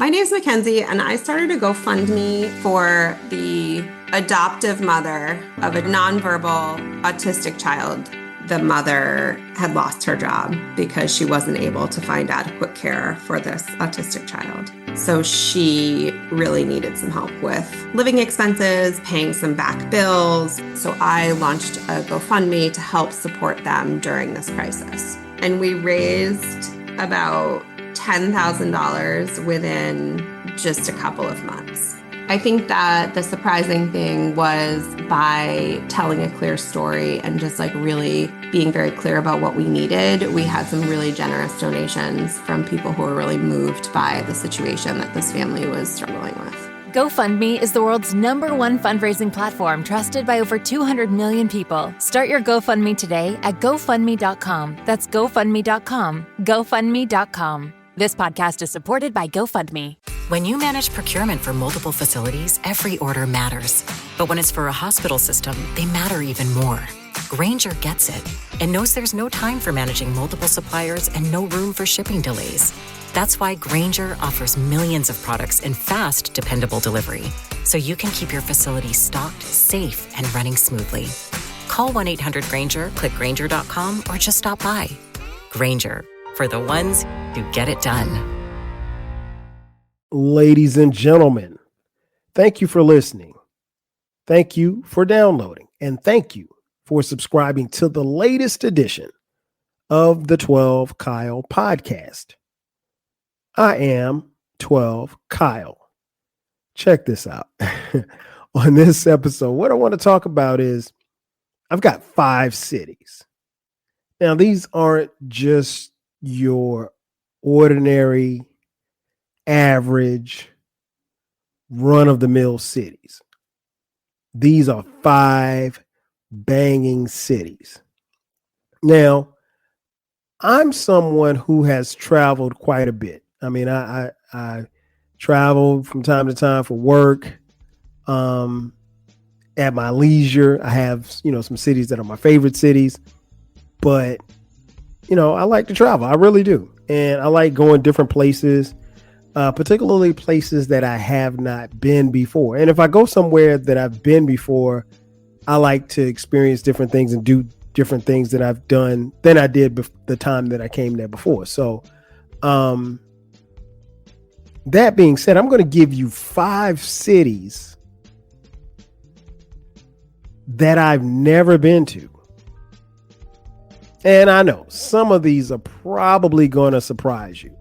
My name's Mackenzie, and I started a GoFundMe for the adoptive mother of a nonverbal autistic child. The mother had lost her job because she wasn't able to find adequate care for this autistic child. So she really needed some help with living expenses, paying some back bills. So I launched a GoFundMe to help support them during this crisis. And we raised about $10,000 within just a couple of months. I think that the surprising thing was by telling a clear story and just really being very clear about what we needed, we had some really generous donations from people who were really moved by the situation that this family was struggling with. GoFundMe is the world's #1 fundraising platform trusted by over 200 million people. Start your GoFundMe today at GoFundMe.com. That's GoFundMe.com. GoFundMe.com. This podcast is supported by GoFundMe. When you manage procurement for multiple facilities, every order matters. But when it's for a hospital system, they matter even more. Grainger gets it and knows there's no time for managing multiple suppliers and no room for shipping delays. That's why Grainger offers millions of products in fast, dependable delivery, so you can keep your facility stocked, safe, and running smoothly. Call 1-800-GRAINGER, click Grainger.com, or just stop by. Grainger, for the ones who get it done. Ladies and gentlemen, thank you for listening. Thank you for downloading. And thank you for subscribing to the latest edition of the 12 Kyle podcast. I am 12 Kyle. Check this out. On this episode, what I want to talk about is I've got 5 cities. Now, these aren't just your ordinary, average, run-of-the-mill cities. These are 5 banging cities. Now, I'm someone who has traveled quite a bit. I mean, I travel from time to time for work. At my leisure, I have, some cities that are my favorite cities, but I like to travel. I really do. And I like going different places, particularly places that I have not been before. And if I go somewhere that I've been before, I like to experience different things and do different things that I've done than I did the time that I came there before. So, that being said, I'm going to give you 5 cities that I've never been to. And I know some of these are probably going to surprise you.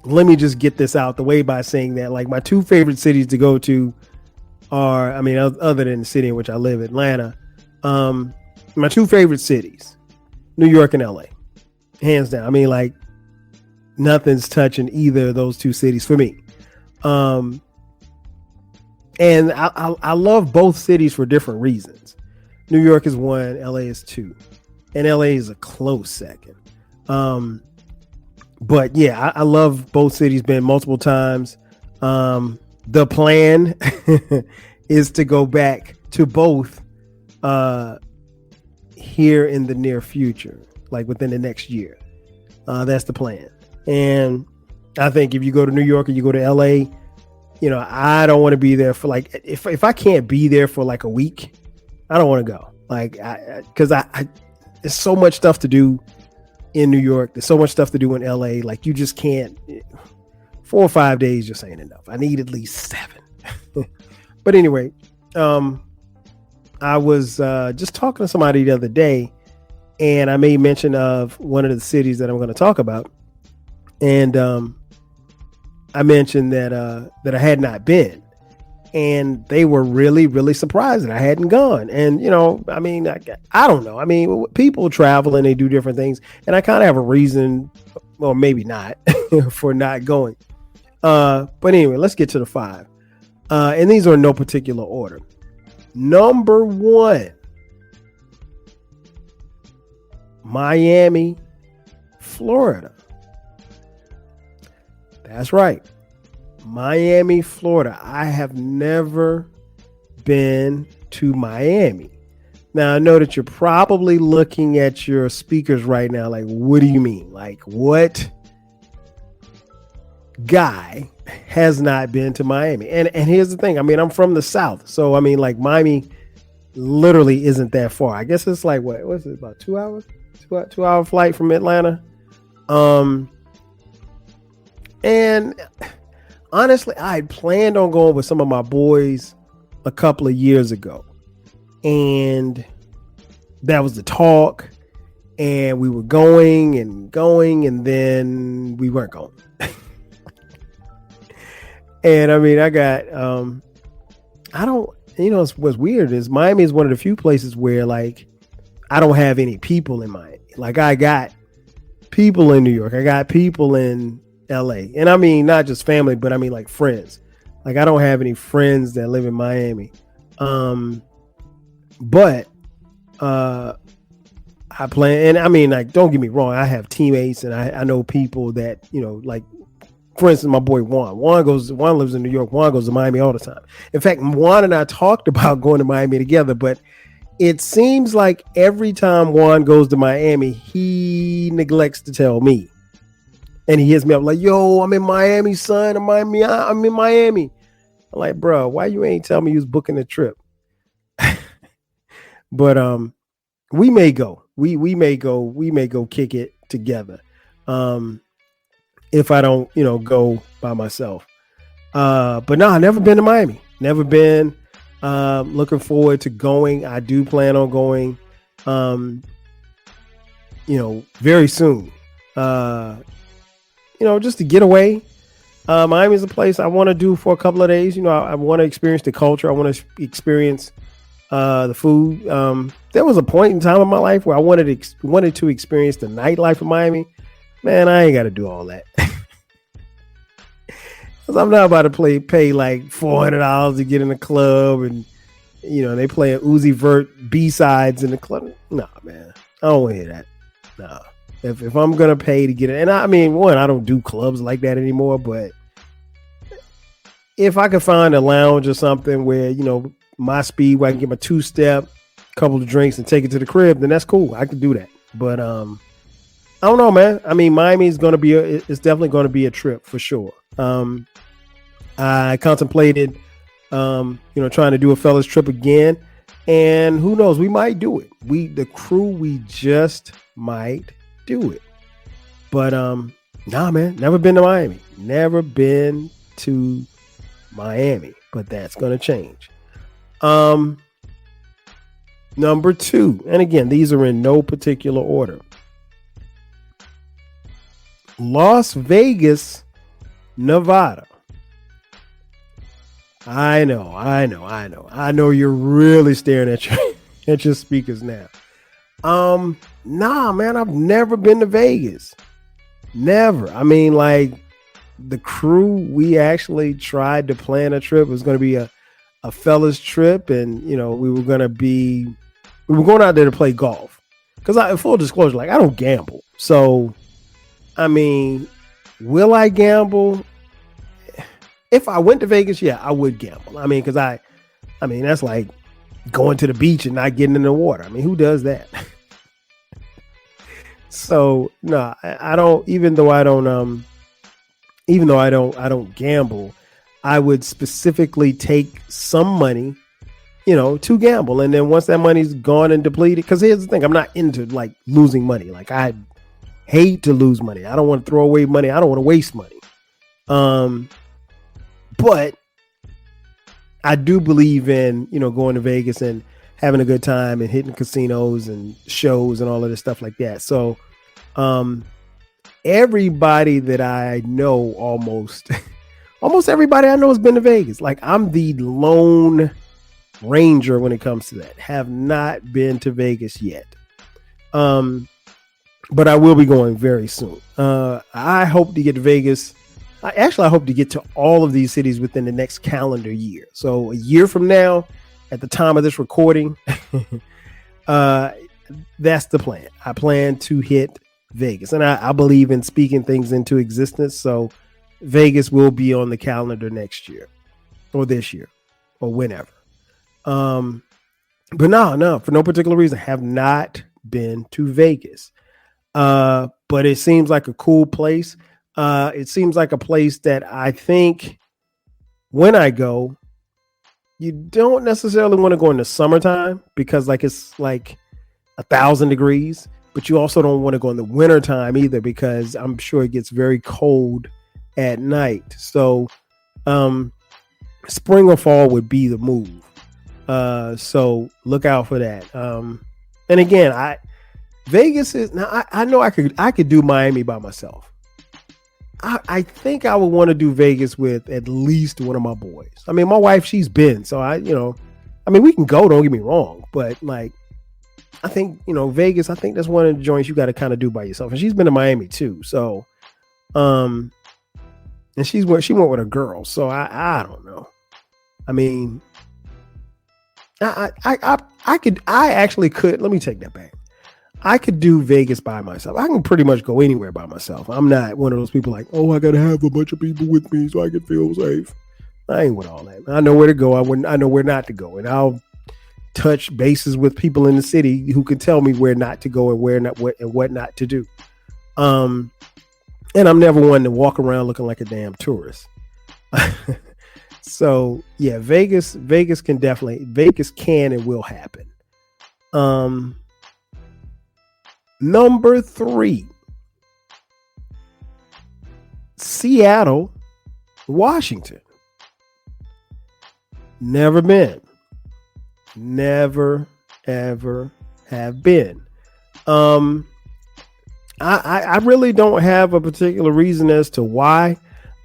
Let me just get this out the way by saying that my 2 favorite cities to go to are, other than the city in which I live, Atlanta, my 2 favorite cities, New York and LA, hands down. Nothing's touching either of those 2 cities for me. And I love both cities for different reasons. New York is 1, LA is 2, and LA is a close second. But yeah, I love both cities, been multiple times. The plan is to go back to both here in the near future, within the next year. That's the plan. And I think if you go to New York or you go to LA, I don't want to be there for if I can't be there for a week, I don't want to go. Because there's so much stuff to do in New York. There's so much stuff to do in LA. You just can't. 4 or 5 days just ain't enough. I need at least 7. But anyway, I was just talking to somebody the other day, and I made mention of one of the cities that I'm going to talk about, and I mentioned that I had not been, and they were really, really surprised that I hadn't gone. And I don't know. People travel and they do different things, and I kind of have a reason, or maybe not, for not going. But anyway, let's get to the 5. And these are in no particular order. Number 1, Miami, Florida. That's right. Miami, Florida. I have never been to Miami. Now, I know that you're probably looking at your speakers right now. What do you mean? What guy has not been to Miami. And here's the thing. I mean, I'm from the South. So, I mean, like Miami literally isn't that far. I guess it's like, what's it, about 2 hours? 2 hour flight from Atlanta. And honestly, I had planned on going with some of my boys a couple of years ago. And that was the talk. And we were going, and then we weren't going. And I mean, I got, I don't, what's weird is Miami is one of the few places where like, I don't have any people in Miami. Like I got people in New York. I got people in LA. And I mean, not just family, but I mean like friends. Like I don't have any friends that live in Miami. But I plan, and I mean, like, don't get me wrong. I have teammates and I know people that, like, for instance, my boy Juan lives in New York. Juan goes to Miami all the time. In fact, Juan and I talked about going to Miami together, but it seems like every time Juan goes to Miami, he neglects to tell me. And he hits me up like, yo, I'm in Miami, son. I'm in Miami. I'm like, bro, why you ain't tell me you was booking a trip? But we may go. We may go kick it together. If I don't, go by myself. But no, I've never been to Miami. Never been. Looking forward to going. I do plan on going, very soon. Just to get away. Miami is a place I want to do for a couple of days. I want to experience the culture. I want to experience the food. There was a point in time in my life where I wanted to experience the nightlife of Miami. Man, I ain't got to do all that. Cause I'm not about to pay like $400 to get in the club, and they play Uzi Vert B-sides in the club. Nah, man, I don't want to hear that. Nah, if I'm gonna pay to get it, and I mean, I don't do clubs like that anymore. But if I could find a lounge or something where my speed, where I can get my 2-step, couple of drinks, and take it to the crib, then that's cool. I can do that. But I don't know, man. I mean, Miami is going to be it's definitely going to be a trip for sure. I contemplated, trying to do a fellas trip again, and who knows, we might do it. We just might do it. But nah, man, never been to Miami. Never been to Miami, but that's going to change. Number 2, and again, these are in no particular order. Las Vegas, Nevada. I know you're really staring at your speakers now. Nah, man, I've never been to Vegas. Never. I mean, like, the crew, we actually tried to plan a trip. It was going to be a fellas trip, and we were going out there to play golf. Because full disclosure, like, I don't gamble. So, I mean, will I gamble? If I went to Vegas, yeah, I would gamble. I mean, because I mean, that's like going to the beach and not getting in the water. I mean, who does that? So no, I don't. Even though I don't gamble, I would specifically take some money, to gamble, and then once that money's gone and depleted. Because here's the thing: I'm not into like losing money. Like I hate to lose money. I don't want to throw away money. I don't want to waste money. But I do believe in, going to Vegas and having a good time and hitting casinos and shows and all of this stuff like that. So, everybody that I know, almost everybody I know has been to Vegas. Like, I'm the lone ranger when it comes to that. Have not been to Vegas yet. But I will be going very soon. I hope to get to Vegas. I hope to get to all of these cities within the next calendar year. So a year from now, at the time of this recording, that's the plan. I plan to hit Vegas, and I believe in speaking things into existence. So Vegas will be on the calendar next year or this year or whenever. But no, for no particular reason, have not been to Vegas. But it seems like a cool place. It seems like a place that I think when I go, you don't necessarily want to go in the summertime because like it's like 1,000 degrees, but you also don't want to go in the wintertime either because I'm sure it gets very cold at night. So spring or fall would be the move. So look out for that. And again, Vegas is now I know I could do Miami by myself. I think I would want to do Vegas with at least one of my boys. I mean, my wife, she's been, so we can go, don't get me wrong, but like, I think, Vegas, I think that's one of the joints you got to kind of do by yourself. And she's been to Miami too. So, and she went with a girl. So I don't know. I mean, I actually could, let me take that back. I could do Vegas by myself. I can pretty much go anywhere by myself. I'm not one of those people like, oh, I got to have a bunch of people with me so I can feel safe. I ain't with all that. I know where to go. I know where not to go. And I'll touch bases with people in the city who can tell me where not to go and what not to do. And I'm never one to walk around looking like a damn tourist. So yeah, Vegas can and will happen. Number 3, Seattle, Washington. Never been. Never, ever have been. I really don't have a particular reason as to why.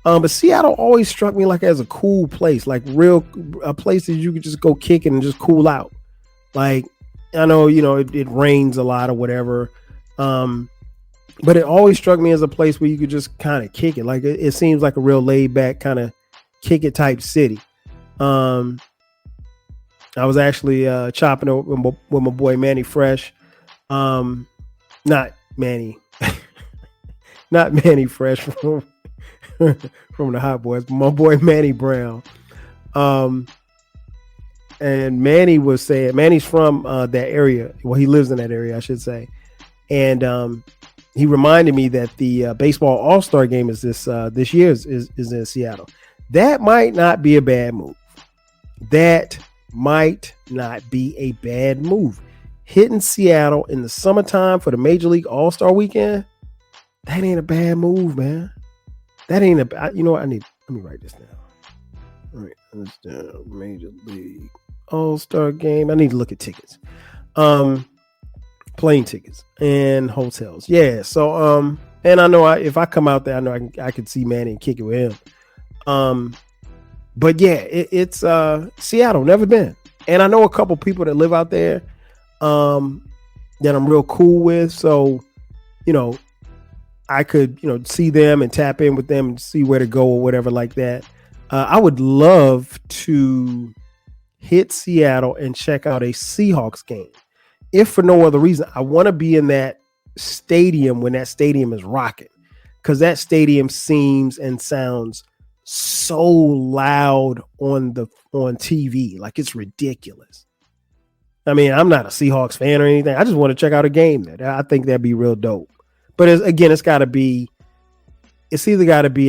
But Seattle always struck me like as a cool place, like a place that you could just go kick it and just cool out. Like, I know, it rains a lot or whatever. But it always struck me as a place where you could just kind of kick it. Like it seems like a real laid back kind of kick it type city. I was actually chopping it with my boy Manny Fresh. Not Manny Fresh from the Hot Boys, but my boy Manny Brown. And Manny was saying, Manny's from that area. Well, he lives in that area, I should say. And he reminded me that the baseball All-Star game is this year is in Seattle. That might not be a bad move. Hitting Seattle in the summertime for the Major League All-Star weekend, that ain't a bad move, man. That ain't you know what? Let me write this down. All right, that's down. Major League All-Star game. I need to look at tickets. Plane tickets and hotels. Yeah. So, and I know if I come out there, I know I could see Manny and kick it with him. But yeah, it's Seattle, never been. And I know a couple people that live out there, that I'm real cool with. So, I could, see them and tap in with them and see where to go or whatever like that. I would love to hit Seattle and check out a Seahawks game. If for no other reason, I want to be in that stadium when that stadium is rocking, because that stadium seems and sounds so loud on TV, like it's ridiculous. I mean, I'm not a Seahawks fan or anything. I just want to check out a game there. I think that'd be real dope. But it's either got to be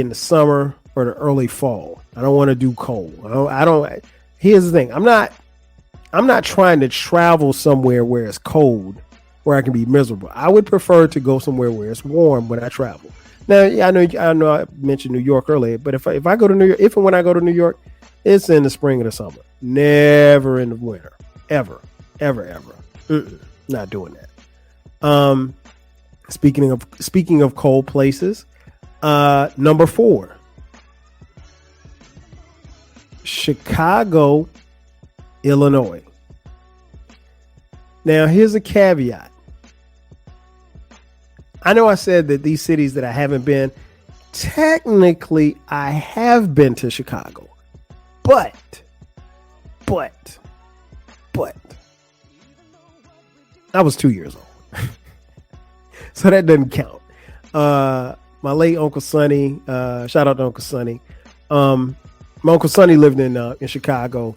in the summer or the early fall. I don't want to do cold. I don't. Here's the thing. I'm not trying to travel somewhere where it's cold, where I can be miserable. I would prefer to go somewhere where it's warm when I travel. Now, yeah, I know I mentioned New York earlier, but if I go to New York, if and when I go to New York, it's in the spring or the summer. Never in the winter. Ever. Not doing that. Speaking of cold places, number 4, Chicago, Illinois. Now, here's a caveat. I know I said that these cities that I haven't been, technically I have been to Chicago, but I was 2 years old. So that doesn't count. My late Uncle Sonny, shout out to Uncle Sonny. My Uncle Sonny lived in Chicago,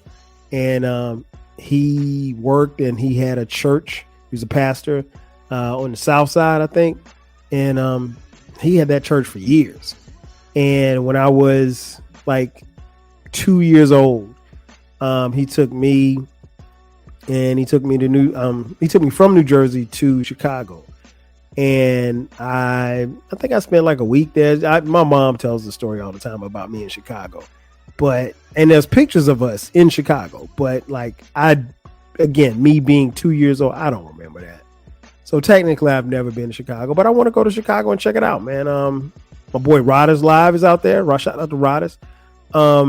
and he worked and he had a church. He was a pastor on the South Side, I think. And he had that church for years. And when I was like 2 years old, he took me from New Jersey to Chicago. And I think I spent like a week there. My mom tells the story all the time about me in Chicago, and there's pictures of us in Chicago, but like me being 2 years old, I don't remember that. So technically I've never been to Chicago, but I want to go to Chicago and check it out, man. My boy Rodders Live is out there. Shout out to Rodders. I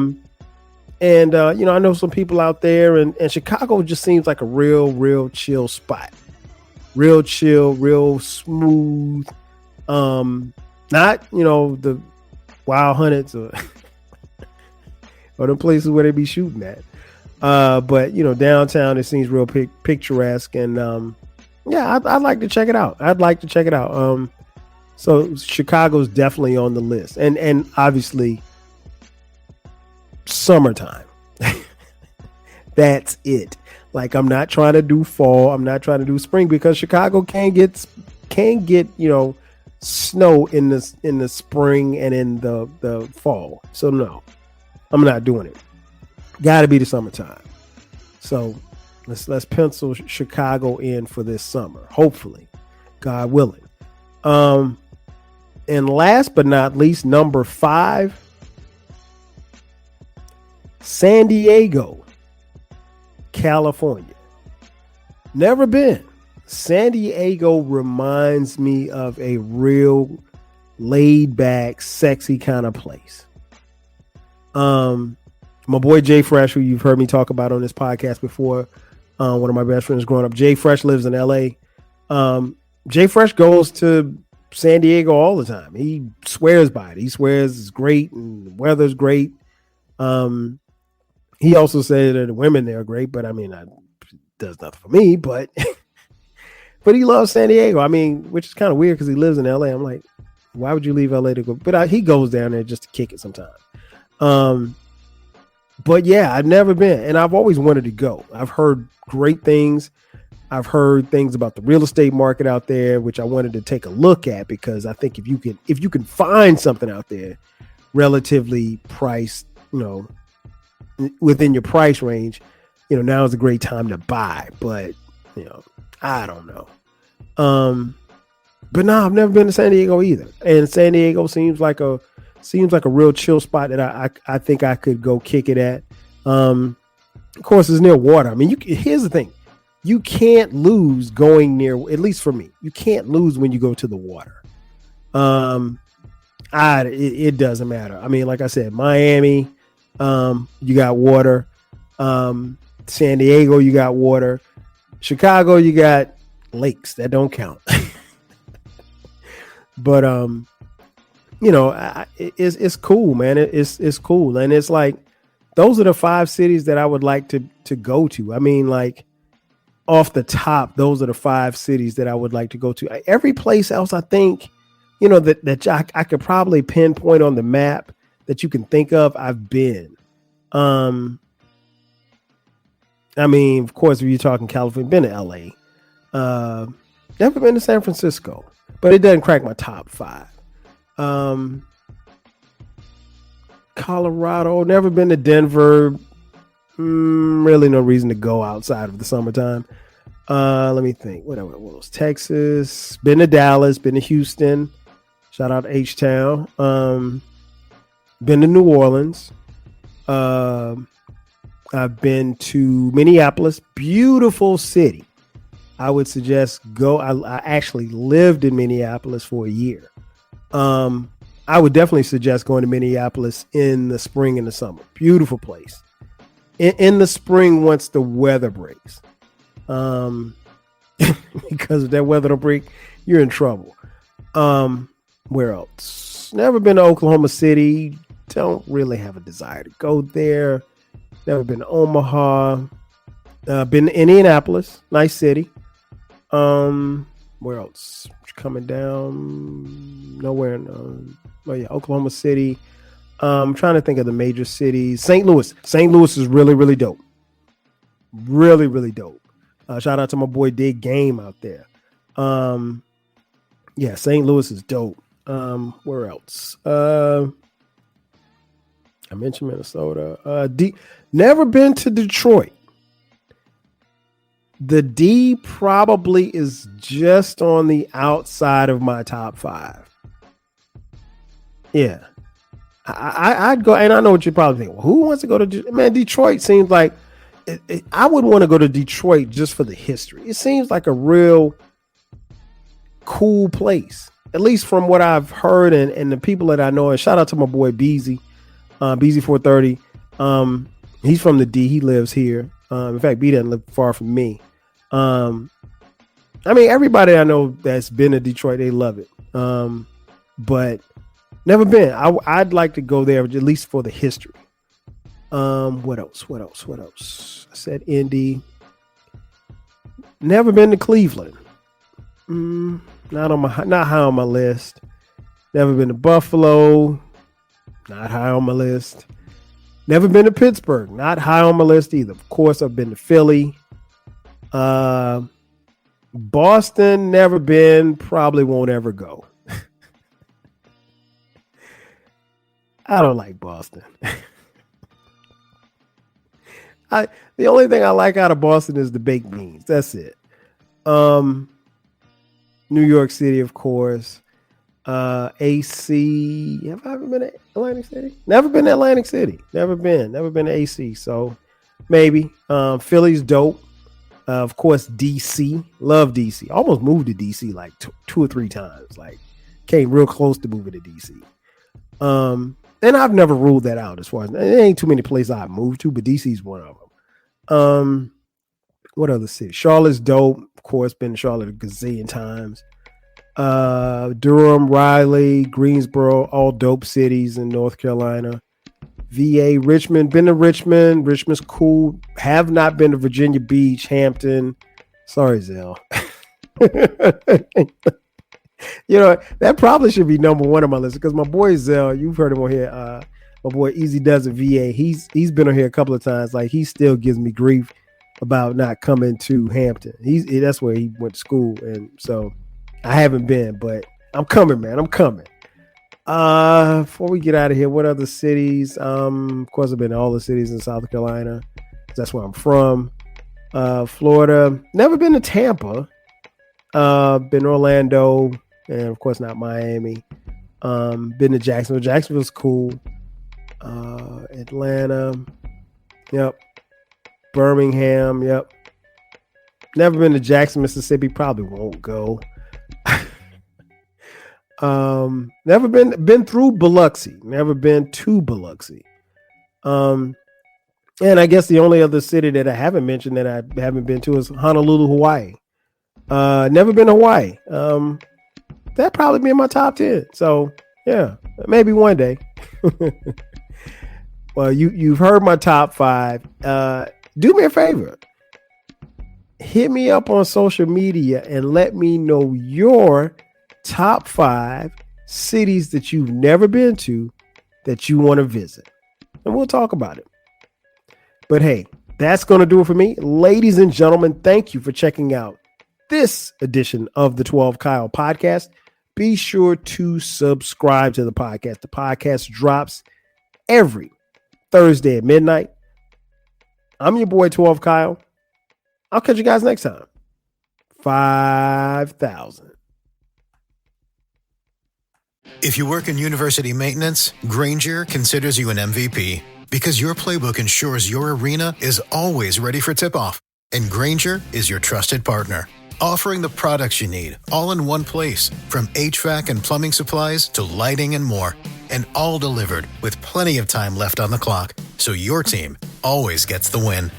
know some people out there, and Chicago just seems like a real chill spot. Real chill, real smooth. Not, the Wild Hunteds or the places where they be shooting at. But downtown, it seems real picturesque, and I'd like to check it out. So Chicago's definitely on the list, and obviously summertime. That's it. Like, I'm not trying to do fall. I'm not trying to do spring, because Chicago can get snow in the spring and in the fall. So no, I'm not doing it. Got to be the summertime. So let's pencil Chicago in for this summer, hopefully, God willing. And last but not least, number 5, San Diego, California. Never been. San Diego reminds me of a real laid back, sexy kind of place. My boy Jay Fresh, who you've heard me talk about on this podcast before, one of my best friends growing up. Jay Fresh lives in LA. Jay Fresh goes to San Diego all the time. He swears by it. He swears it's great and the weather's great. He also said that the women there are great, but I mean, it does nothing for me, but but he loves San Diego. I mean, which is kind of weird because he lives in LA. I'm like, why would you leave LA to go? But he goes down there just to kick it sometimes. But yeah, I've never been, and I've always wanted to go. I've heard great things. I've heard things about the real estate market out there, which I wanted to take a look at, because I think if you can find something out there relatively priced, within your price range, now is a great time to buy. But I don't know. But no, I've never been to San Diego either, and San Diego seems like a real chill spot that I think I could go kick it at. Of course, it's near water. I mean, here's the thing: you can't lose going near. At least for me, you can't lose when you go to the water. It doesn't matter. I mean, like I said, Miami, you got water. San Diego, you got water. Chicago, you got lakes that don't count. But it's cool, man. It's cool, and it's like those are the 5 cities that I would like to go to. I mean, like off the top, those are the 5 cities that I would like to go to. Every place else, I think, that I could probably pinpoint on the map that you can think of, I've been. I mean, of course, if you're talking California, been to LA. Never been to San Francisco, but it doesn't crack my top 5. Colorado, never been to Denver. Really no reason to go outside of the summertime. Let me think. What else? Texas, been to Dallas, been to Houston. Shout out to H-Town. Been to New Orleans. I've been to Minneapolis, beautiful city. I would suggest go. I actually lived in Minneapolis for a year. I would definitely suggest going to Minneapolis in the spring and the summer. Beautiful place. In the spring, once the weather breaks, because if that weather don't break, you're in trouble. Where else? Never been to Oklahoma City. Don't really have a desire to go there. Never been to Omaha. Been to Indianapolis, nice city. Where else? Coming down nowhere. Oklahoma City. I'm trying to think of the major cities. St. Louis. St. Louis is really, really dope. Really, really dope. Shout out to my boy Dig Game out there. St. Louis is dope. Where else? I mentioned Minnesota. Never been to Detroit. The D probably is just on the outside of my top 5. Yeah. I'd go, and I know what you're probably thinking. Well, who wants to go to man? Detroit seems like I would want to go to Detroit just for the history. It seems like a real cool place, at least from what I've heard and the people that I know. And shout out to my boy Beezy, Beezy 430. He's from the D. He lives here. In fact, B doesn't live far from me. I mean, everybody I know that's been to Detroit, they love it. But never been. I'd like to go there at least for the history. What else? I said Indy. Never been to Cleveland. Not high on my list. Never been to Buffalo. Not high on my list. Never been to Pittsburgh. Not high on my list either. Of course, I've been to Philly. Boston, never been, probably won't ever go. I don't like Boston. The only thing I like out of Boston is the baked beans. That's it. New York City, of course. AC. Have I ever been to Atlantic City? Never been to Atlantic City. Never been to AC. So maybe. Philly's dope. Of course, DC. Love DC. Almost moved to DC like 2 or 3 times. Like came real close to moving to DC. And I've never ruled that out as far as there ain't too many places I've moved to, but DC's one of them. What other city? Charlotte's dope. Of course, been to Charlotte a gazillion times. Durham, Raleigh, Greensboro, all dope cities in North Carolina. VA, Richmond, been to Richmond. Richmond's cool. Have not been to Virginia Beach, Hampton. Sorry, Zell. You know, that probably should be number 1 on my list because my boy Zell, you've heard him on here. My boy Easy Does It VA. He's been on here a couple of times. Like he still gives me grief about not coming to Hampton. That's where he went to school, and so I haven't been, but I'm coming, man. I'm coming. Before we get out of here, what other cities? Of course, I've been to all the cities in South Carolina. That's where I'm from. Florida. Never been to Tampa. Been to Orlando, and of course not Miami. Been to Jacksonville. Jacksonville's cool. Atlanta. Yep. Birmingham. Yep. Never been to Jackson, Mississippi. Probably won't go. Never been through Biloxi. Never been to Biloxi. And I guess the only other city that I haven't mentioned that I haven't been to is Honolulu, Hawaii. Never been to Hawaii. That'd probably be in my top 10. So yeah, maybe one day. Well, you've heard my top 5. Do me a favor. Hit me up on social media and let me know your top 5 cities that you've never been to that you want to visit. And we'll talk about it. But hey, that's going to do it for me. Ladies and gentlemen, thank you for checking out this edition of the 12 Kyle podcast. Be sure to subscribe to the podcast. The podcast drops every Thursday at midnight. I'm your boy 12 Kyle. I'll catch you guys next time. 5,000. If you work in university maintenance, Grainger considers you an MVP because your playbook ensures your arena is always ready for tip-off. And Grainger is your trusted partner, offering the products you need all in one place, from HVAC and plumbing supplies to lighting and more. And all delivered with plenty of time left on the clock, so your team always gets the win.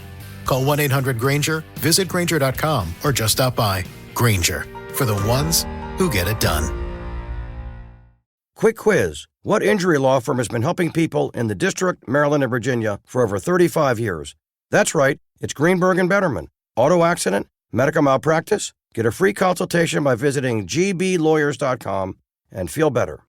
Call 1-800-GRAINGER, visit Grainger.com, or just stop by. Grainger, for the ones who get it done. Quick quiz. What injury law firm has been helping people in the District, Maryland, and Virginia for over 35 years? That's right. It's Greenberg and Betterman. Auto accident? Medical malpractice? Get a free consultation by visiting gblawyers.com and feel better.